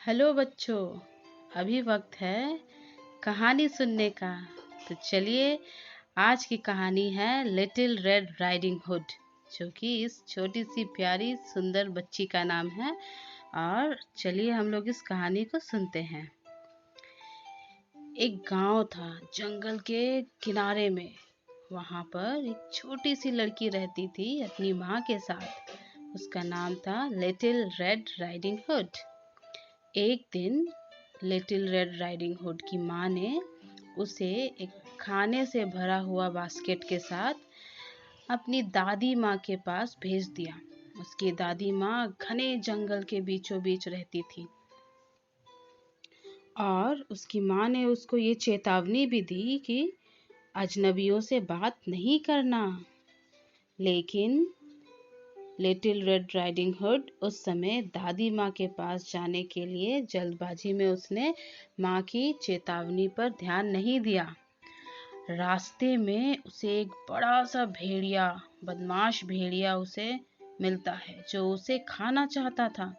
Hello बच्चों, अभी वक्त है कहानी सुनने का। तो चलिए, आज की कहानी है लिटिल रेड राइडिंग हुड, जो कि इस छोटी सी प्यारी सुंदर बच्ची का नाम है। और चलिए हम लोग इस कहानी को सुनते हैं। एक गांव था जंगल के किनारे में। वहां पर एक छोटी सी लड़की रहती थी अपनी माँ के साथ। उसका नाम था लिटिल रेड राइडिंग हुड। एक दिन लिटिल रेड राइडिंग हुड की माँ ने उसे एक खाने से भरा हुआ बास्केट के साथ अपनी दादी माँ के पास भेज दिया। उसकी दादी माँ घने जंगल के बीचों बीच रहती थी और उसकी माँ ने उसको ये चेतावनी भी दी कि अजनबियों से बात नहीं करना। लेकिन लिटिल रेड राइडिंग हुड उस समय दादी माँ के पास जाने के लिए जल्दबाजी में उसने माँ की चेतावनी पर ध्यान नहीं दिया। रास्ते में उसे एक बड़ा सा भेड़िया, बदमाश भेड़िया उसे मिलता है जो उसे खाना चाहता था।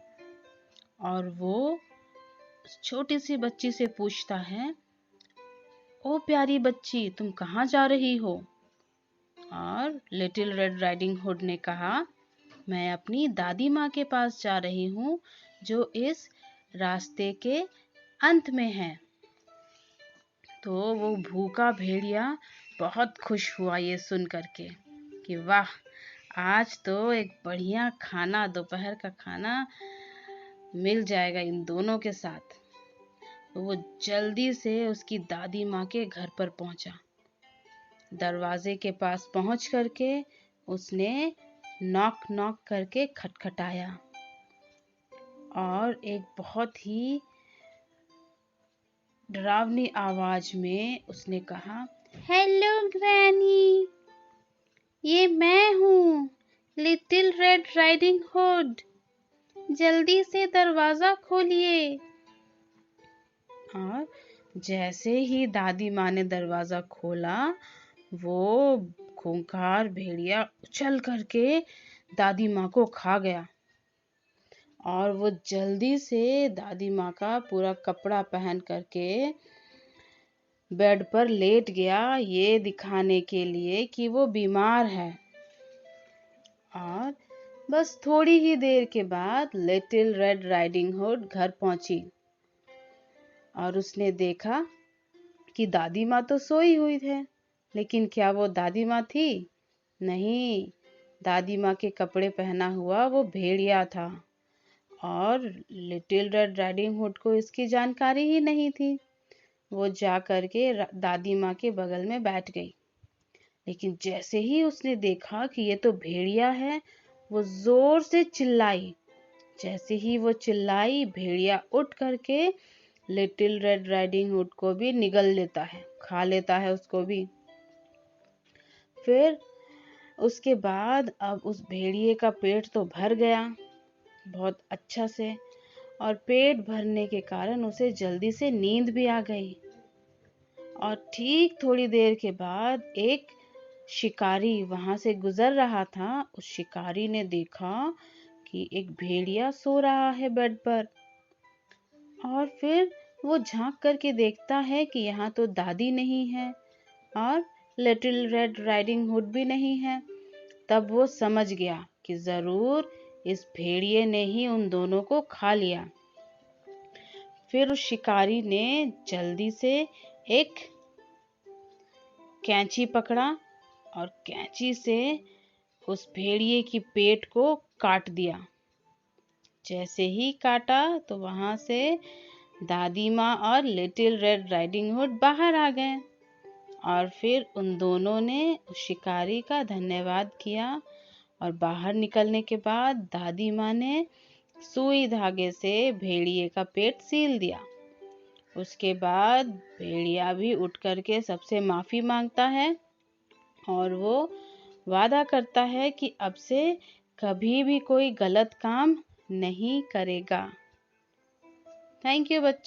और वो उस छोटी सी बच्ची से पूछता है, ओ प्यारी बच्ची, तुम कहाँ जा रही हो? और लिटिल रेड राइडिंग हुड ने कहा, मैं अपनी दादी माँ के पास जा रही हूँ जो इस रास्ते के अंत में है। तो वो भूखा भेड़िया बहुत खुश हुआ ये सुन करके कि वाह, आज तो एक बढ़िया खाना, दोपहर का खाना मिल जाएगा इन दोनों के साथ। तो वो जल्दी से उसकी दादी माँ के घर पर पहुंचा। दरवाजे के पास पहुंच करके उसने नॉक नॉक करके खटखटाया और एक बहुत ही डरावनी आवाज में उसने कहा, हेलो ग्रैनी, ये मैं हूँ लिटिल रेड राइडिंग हुड, जल्दी से दरवाजा खोलिए। और जैसे ही दादी माँ ने दरवाजा खोला, वो खूंखार भेड़िया उछल करके दादी माँ को खा गया। और वो जल्दी से दादी माँ का पूरा कपड़ा पहन करके बेड पर लेट गया, ये दिखाने के लिए कि वो बीमार है। और बस थोड़ी ही देर के बाद लिटिल रेड राइडिंग हुड घर पहुंची और उसने देखा कि दादी माँ तो सोई हुई है। लेकिन क्या वो दादी माँ थी? नहीं, दादी माँ के कपड़े पहना हुआ वो भेड़िया था। और लिटिल रेड राइडिंग हुड को इसकी जानकारी ही नहीं थी। वो जा करके दादी माँ के बगल में बैठ गई। लेकिन जैसे ही उसने देखा कि ये तो भेड़िया है, वो जोर से चिल्लाई। जैसे ही वो चिल्लाई, भेड़िया उठ करके लिटिल रेड राइडिंग हुड को भी निगल लेता है, खा लेता है उसको भी। फिर उसके बाद अब उस भेड़िए का पेट तो भर गया बहुत अच्छा से, और पेट भरने के कारण उसे जल्दी से नींद भी आ गई। और ठीक थोड़ी देर के बाद एक शिकारी वहां से गुजर रहा था। उस शिकारी ने देखा कि एक भेड़िया सो रहा है बेड पर। और फिर वो झांक करके देखता है कि यहाँ तो दादी नहीं है और लिटिल रेड राइडिंग हुड भी नहीं है। तब वो समझ गया कि जरूर इस भेड़िए ने ही उन दोनों को खा लिया। फिर उस शिकारी ने जल्दी से एक कैंची पकड़ा और कैंची से उस भेड़िए की पेट को काट दिया। जैसे ही काटा तो वहां से दादी माँ और लिटिल रेड राइडिंग हुड बाहर आ गए। और फिर उन दोनों ने उस शिकारी का धन्यवाद किया। और बाहर निकलने के बाद दादी माँ ने सुई धागे से भेड़िए का पेट सील दिया। उसके बाद भेड़िया भी उठ करके सबसे माफी मांगता है और वो वादा करता है कि अब से कभी भी कोई गलत काम नहीं करेगा। थैंक यू बच्चों।